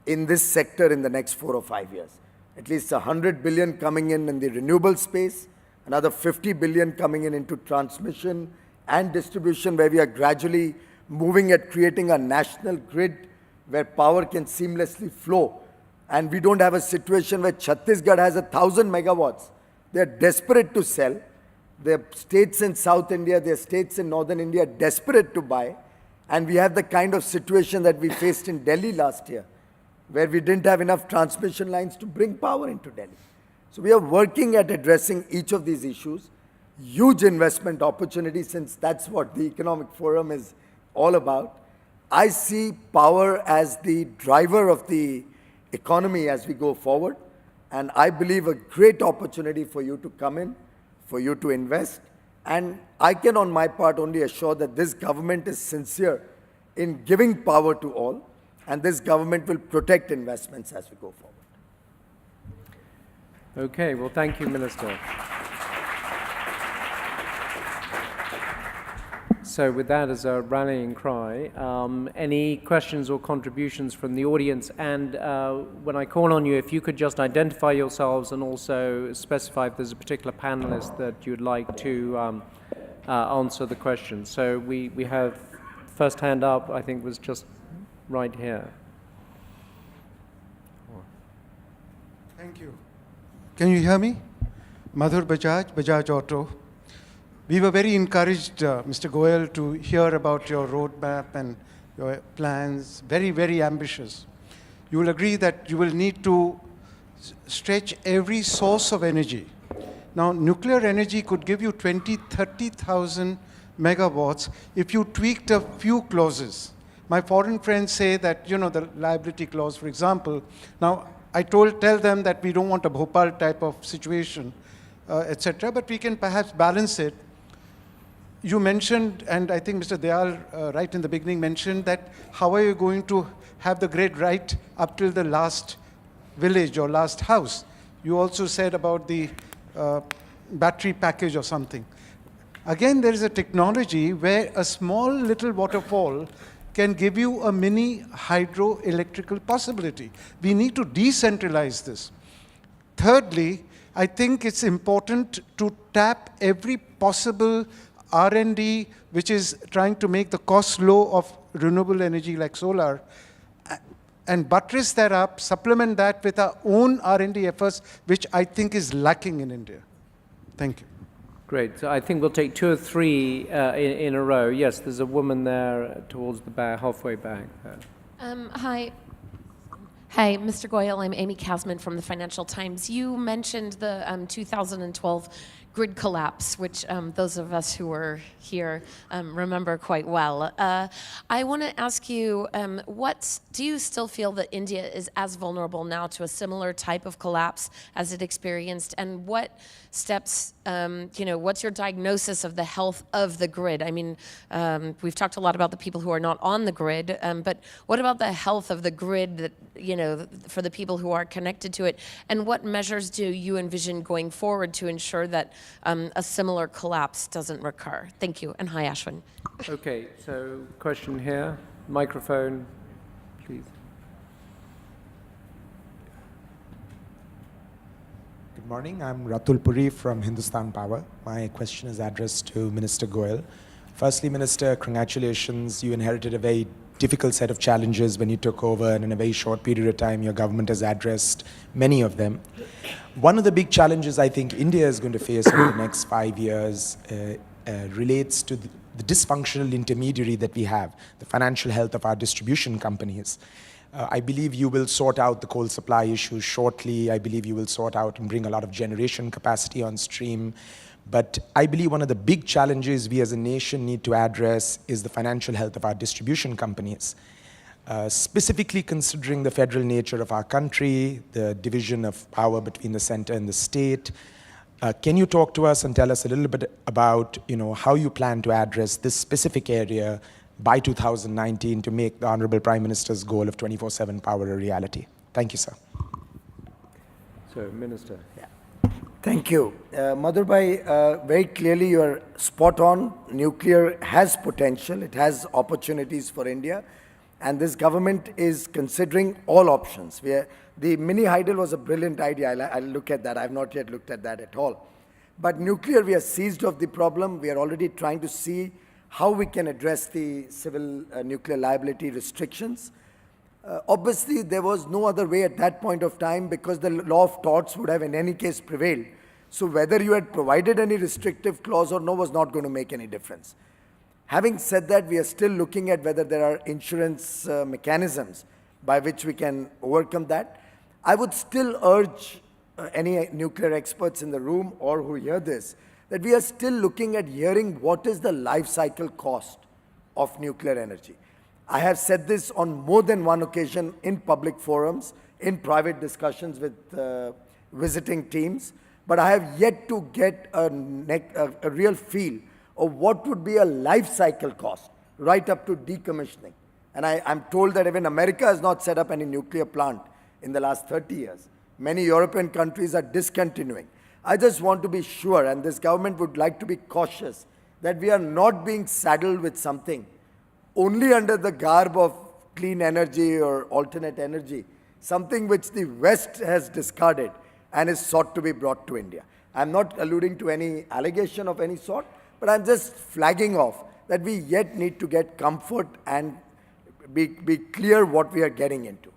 in this sector in the next 4 or 5 years. At least $100 billion coming in the renewable space, another $50 billion coming in into transmission and distribution, where we are gradually moving at creating a national grid where power can seamlessly flow. And we don't have a situation where Chhattisgarh has 1,000 megawatts. They're desperate to sell. There are states in South India, there are states in Northern India desperate to buy. And we have the kind of situation that we faced in Delhi last year, where we didn't have enough transmission lines to bring power into Delhi. So we are working at addressing each of these issues. Huge investment opportunity, since that's what the Economic Forum is all about. I see power as the driver of the economy as we go forward. and I believe a great opportunity for you to come in, for you to invest. And I can, on my part, only assure that this government is sincere in giving power to all, and this government will protect investments as we go forward. Okay, well, thank you, Minister. So with that as a rallying cry, any questions or contributions from the audience? And when I call on you, if you could just identify yourselves and also specify if there's a particular panelist that you'd like to answer the question. So we have first hand up, I think was just right here. Thank you. Can you hear me? Madhur Bajaj, Bajaj Auto. We were very encouraged, Mr. Goyal, to hear about your roadmap and your plans, very, very ambitious. You will agree that you will need to stretch every source of energy. Now, nuclear energy could give you 20, 30,000 megawatts if you tweaked a few clauses. My foreign friends say that, you know, the liability clause, for example. Now, I tell them that we don't want a Bhopal type of situation, etc., but we can perhaps balance it. You mentioned, and I think Mr. Dayal, right in the beginning, mentioned that how are you going to have the grid right up till the last village or last house? You also said about the battery package or something. Again, there is a technology where a small little waterfall can give you a mini hydroelectrical possibility. We need to decentralize this. Thirdly, I think it's important to tap every possible R&D which is trying to make the cost low of renewable energy like solar, and buttress that up, supplement that with our own R&D efforts, which I think is lacking in India. Thank you. Great. So I think we'll take two or three in a row. Yes, there's a woman there towards the back, halfway back there. Hi. Hi, Mr. Goyal. I'm Amy Kasman from the Financial Times. You mentioned the 2012 grid collapse, which those of us who were here remember quite well. I want to ask you, do you still feel that India is as vulnerable now to a similar type of collapse as it experienced? And what steps, what's your diagnosis of the health of the grid? I mean, we've talked a lot about the people who are not on the grid, but what about the health of the grid that, for the people who are connected to it? And what measures do you envision going forward to ensure that a similar collapse doesn't recur? Thank you, and hi, Ashwin. Okay, so question here, microphone, please. Good morning, I'm Ratul Puri from Hindustan Power. My question is addressed to Minister Goyal. Firstly, Minister, congratulations. You inherited a very difficult set of challenges when you took over, and in a very short period of time, your government has addressed many of them. One of the big challenges I think India is going to face over the next 5 years relates to the dysfunctional intermediary that we have, the financial health of our distribution companies. I believe you will sort out the coal supply issue shortly. I believe you will sort out and bring a lot of generation capacity on stream. But I believe one of the big challenges we as a nation need to address is the financial health of our distribution companies. Specifically considering the federal nature of our country, the division of power between the center and the state. Can you talk to us and tell us a little bit about how you plan to address this specific area by 2019 to make the Honorable Prime Minister's goal of 24/7 power a reality? Thank you, sir. So, Minister. Yeah. Thank you. Madhur Bhai, very clearly you are spot on. Nuclear has potential. It has opportunities for India. And this government is considering all options. The mini hydel was a brilliant idea. I'll look at that. I've not yet looked at that at all. But nuclear, we are seized of the problem. We are already trying to see how we can address the civil nuclear liability restrictions. Obviously, there was no other way at that point of time because the law of torts would have in any case prevailed. So whether you had provided any restrictive clause or no was not going to make any difference. Having said that, we are still looking at whether there are insurance mechanisms by which we can overcome that. I would still urge any nuclear experts in the room or who hear this, that we are still looking at hearing what is the life cycle cost of nuclear energy. I have said this on more than one occasion in public forums, in private discussions with visiting teams, but I have yet to get a real feel of what would be a life cycle cost right up to decommissioning. And I'm told that even America has not set up any nuclear plant in the last 30 years. Many European countries are discontinuing. I just want to be sure, and this government would like to be cautious, that we are not being saddled with something only under the garb of clean energy or alternate energy, something which the West has discarded and is sought to be brought to India. I'm not alluding to any allegation of any sort, but I'm just flagging off that we yet need to get comfort and be clear what we are getting into.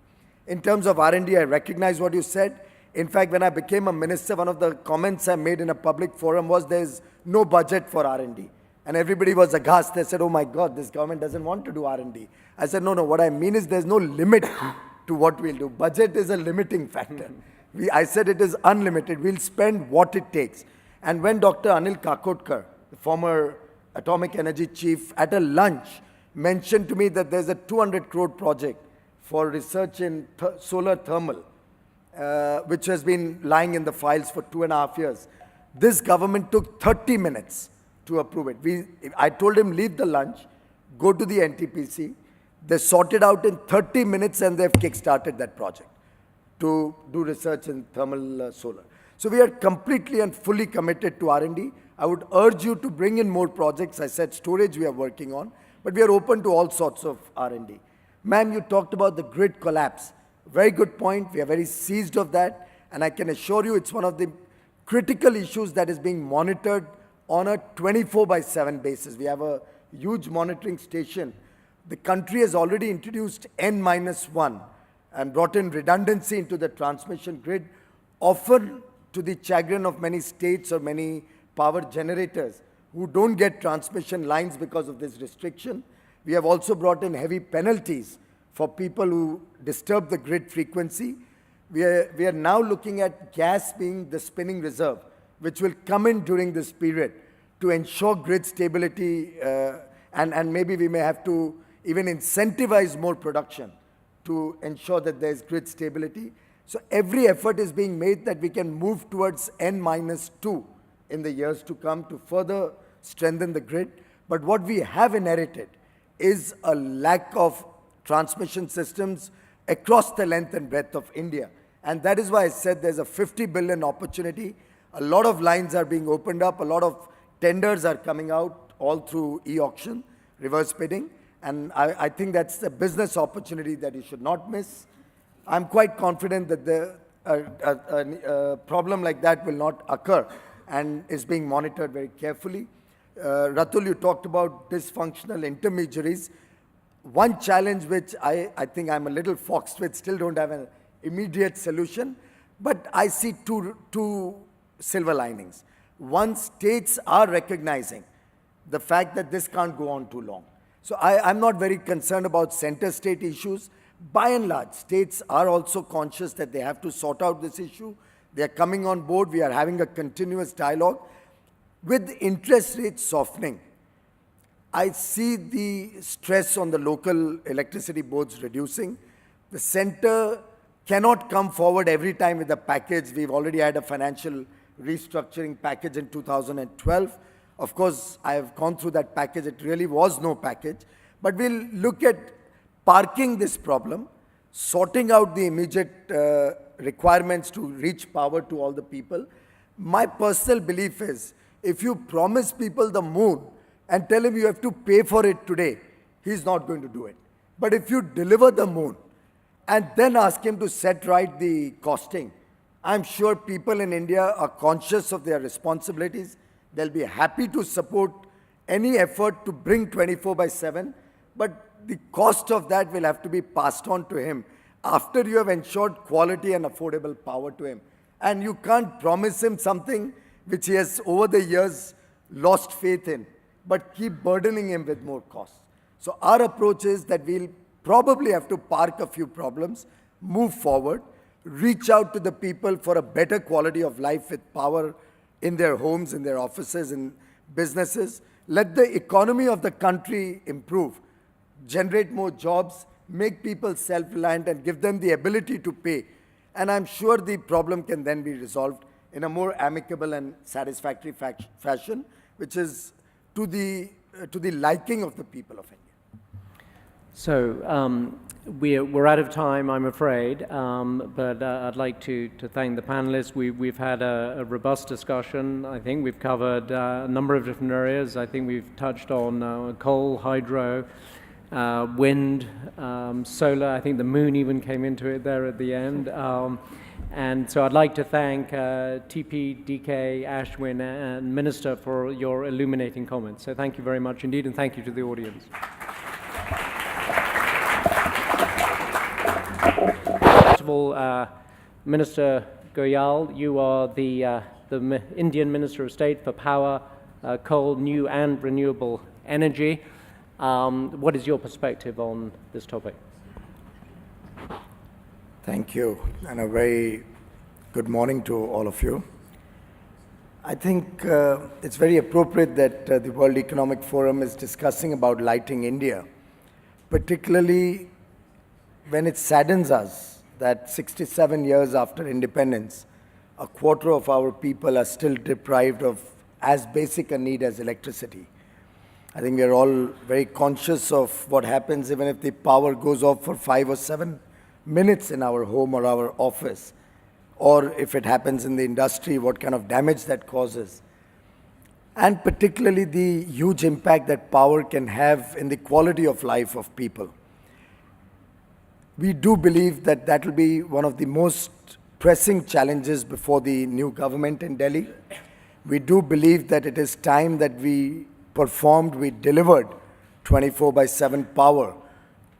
In terms of R&D, I recognize what you said. In fact, when I became a minister, one of the comments I made in a public forum was there's no budget for R&D. And everybody was aghast. They said, oh my God, this government doesn't want to do R&D. I said, no, what I mean is there's no limit to what we'll do. Budget is a limiting factor. I said it is unlimited. We'll spend what it takes. And when Dr. Anil Kakotkar, the former atomic energy chief, at a lunch, mentioned to me that there's a 200 crore project for research in solar thermal, which has been lying in the files for 2.5 years. This government took 30 minutes to approve it. I told him, leave the lunch, go to the NTPC. They sorted out in 30 minutes and they've kick-started that project to do research in thermal solar. So we are completely and fully committed to R&D. I would urge you to bring in more projects. I said storage we are working on, but we are open to all sorts of R&D. Ma'am, you talked about the grid collapse. Very good point. We are very seized of that. And I can assure you it's one of the critical issues that is being monitored on a 24/7 basis. We have a huge monitoring station. The country has already introduced N-1 and brought in redundancy into the transmission grid, often to the chagrin of many states or many power generators who don't get transmission lines because of this restriction. We have also brought in heavy penalties for people who disturb the grid frequency. We are now looking at gas being the spinning reserve, which will come in during this period to ensure grid stability, and maybe we may have to even incentivize more production to ensure that there's grid stability. So every effort is being made that we can move towards N-2 in the years to come to further strengthen the grid. But what we have inherited is a lack of transmission systems across the length and breadth of India. And that is why I said there's a 50 billion opportunity. A lot of lines are being opened up. A lot of tenders are coming out all through e-auction, reverse bidding. And I think that's a business opportunity that you should not miss. I'm quite confident that a problem like that will not occur and is being monitored very carefully. Ratul, you talked about dysfunctional intermediaries. One challenge which I think I'm a little foxed with, still don't have an immediate solution, but I see two silver linings. One, states are recognizing the fact that this can't go on too long. So I'm not very concerned about center-state issues. By and large, states are also conscious that they have to sort out this issue. They are coming on board. We are having a continuous dialogue. With interest rates softening, I see the stress on the local electricity boards reducing. The center cannot come forward every time with a package. We've already had a financial restructuring package in 2012. Of course, I have gone through that package. It really was no package. But we'll look at parking this problem, sorting out the immediate requirements to reach power to all the people. My personal belief is, if you promise people the moon and tell him you have to pay for it today, he's not going to do it. But if you deliver the moon and then ask him to set right the costing, I'm sure people in India are conscious of their responsibilities. They'll be happy to support any effort to bring 24/7, but the cost of that will have to be passed on to him after you have ensured quality and affordable power to him. And you can't promise him something which he has over the years lost faith in, but keep burdening him with more costs. So our approach is that we'll probably have to park a few problems, move forward, reach out to the people for a better quality of life with power in their homes, in their offices, in businesses. Let the economy of the country improve, generate more jobs, make people self-reliant and give them the ability to pay. And I'm sure the problem can then be resolved in a more amicable and satisfactory fashion, which is to the liking of the people of India. So we're out of time, I'm afraid, but I'd like to thank the panelists. We've had a robust discussion. I think we've covered a number of different areas. I think we've touched on coal, hydro, wind, solar. I think the moon even came into it there at the end. And so I'd like to thank TP, DK, Ashwin, and Minister for your illuminating comments. So thank you very much indeed, and thank you to the audience. First of all, Minister Goyal, you are the Indian Minister of State for Power, Coal, New and Renewable Energy. What is your perspective on this topic? Thank you, and a very good morning to all of you. I think it's very appropriate that the World Economic Forum is discussing about lighting India, particularly when it saddens us that 67 years after independence, a quarter of our people are still deprived of as basic a need as electricity. I think we are all very conscious of what happens even if the power goes off for 5 or 7 minutes in our home or our office, or if it happens in the industry, what kind of damage that causes. And particularly the huge impact that power can have in the quality of life of people. We do believe that that will be one of the most pressing challenges before the new government in Delhi. We do believe that it is time that we delivered 24/7 power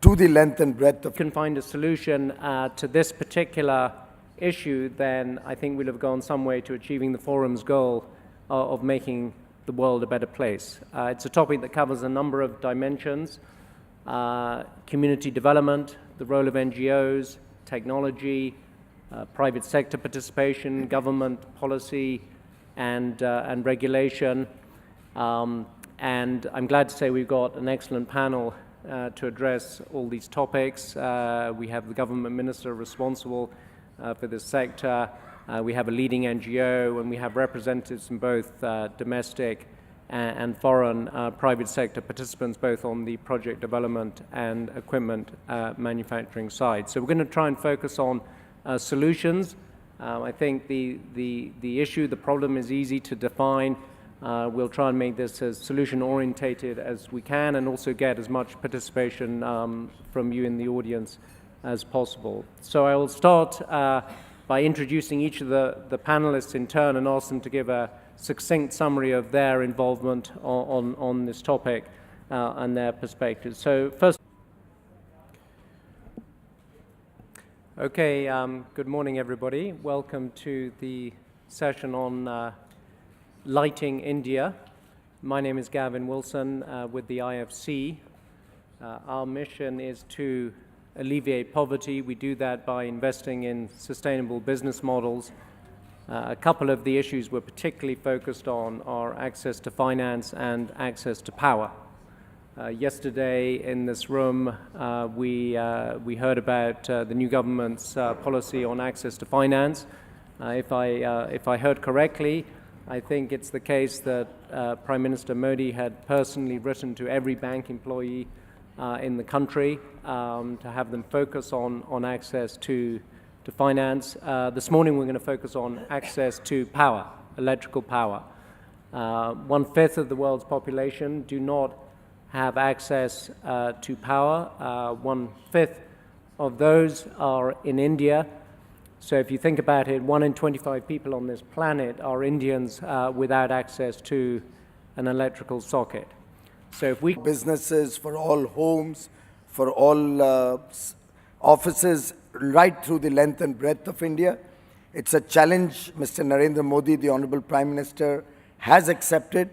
to the length and breadth of. Can find a solution to this particular issue, then I think we'll have gone some way to achieving the forum's goal of making the world a better place. It's a topic that covers a number of dimensions: community development, the role of NGOs, technology, private sector participation, government policy, and regulation. And I'm glad to say we've got an excellent panel to address all these topics. We have the government minister responsible for this sector. We have a leading NGO, and we have representatives from both domestic and foreign private sector participants, both on the project development and equipment manufacturing side. So we're going to try and focus on solutions. I think the issue, the problem is easy to define. We'll try and make this as solution-orientated as we can, and also get as much participation from you in the audience as possible. So I will start by introducing each of the panelists in turn and ask them to give a succinct summary of their involvement on this topic and their perspectives. So first, okay, good morning, everybody. Welcome to the session on Lighting India. My name is Gavin Wilson with the IFC. Our mission is to alleviate poverty. We do that by investing in sustainable business models. A couple of the issues we're particularly focused on are access to finance and access to power. Yesterday in this room, we heard about the new government's policy on access to finance. If I heard correctly, I think it's the case that Prime Minister Modi had personally written to every bank employee in the country to have them focus on access to finance. This morning we're going to focus on access to power, electrical power. 1/5 of the world's population do not have access to power. 1/5 of those are in India. So if you think about it, 1 in 25 people on this planet are Indians without access to an electrical socket. So if we businesses, for all homes, for all offices, right through the length and breadth of India, it's a challenge Mr. Narendra Modi, the Honorable Prime Minister, has accepted.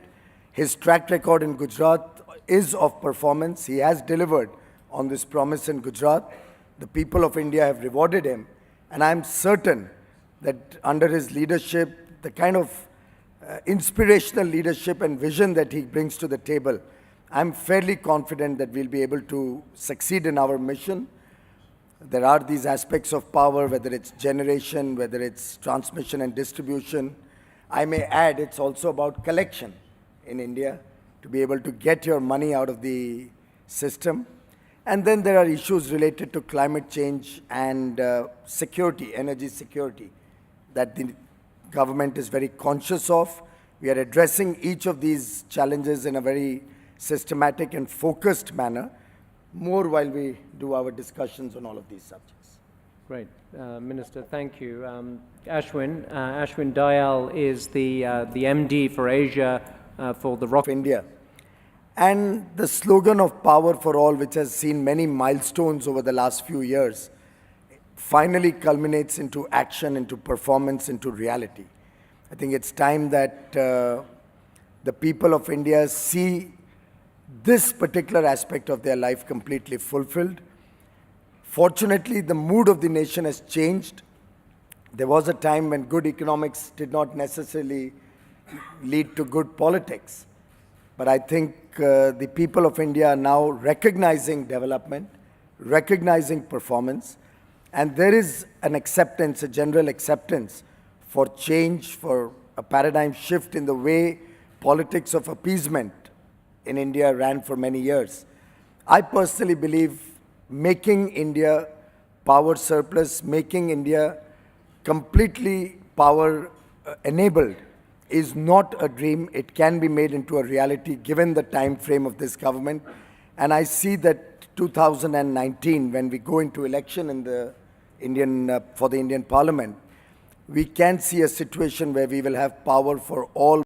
His track record in Gujarat is of performance. He has delivered on this promise in Gujarat. The people of India have rewarded him. And I'm certain that under his leadership, the kind of inspirational leadership and vision that he brings to the table, I'm fairly confident that we'll be able to succeed in our mission. There are these aspects of power, whether it's generation, whether it's transmission and distribution. I may add, it's also about collection in India, to be able to get your money out of the system. And then there are issues related to climate change and security, energy security, that the government is very conscious of. We are addressing each of these challenges in a very systematic and focused manner, more while we do our discussions on all of these subjects. Great. Minister, thank you. Ashwin Dayal is the MD for Asia for the Rock. India. And the slogan of Power for All, which has seen many milestones over the last few years, finally culminates into action, into performance, into reality. I think it's time that the people of India see this particular aspect of their life completely fulfilled. Fortunately, the mood of the nation has changed. There was a time when good economics did not necessarily lead to good politics. But I think the people of India are now recognizing development, recognizing performance, and there is an acceptance, a general acceptance for change, for a paradigm shift in the way politics of appeasement in India ran for many years. I personally believe making India power surplus, making India completely power enabled is not a dream. It can be made into a reality given the time frame of this government. And I see that 2019, when we go into election in the for the Indian Parliament, we can see a situation where we will have power for all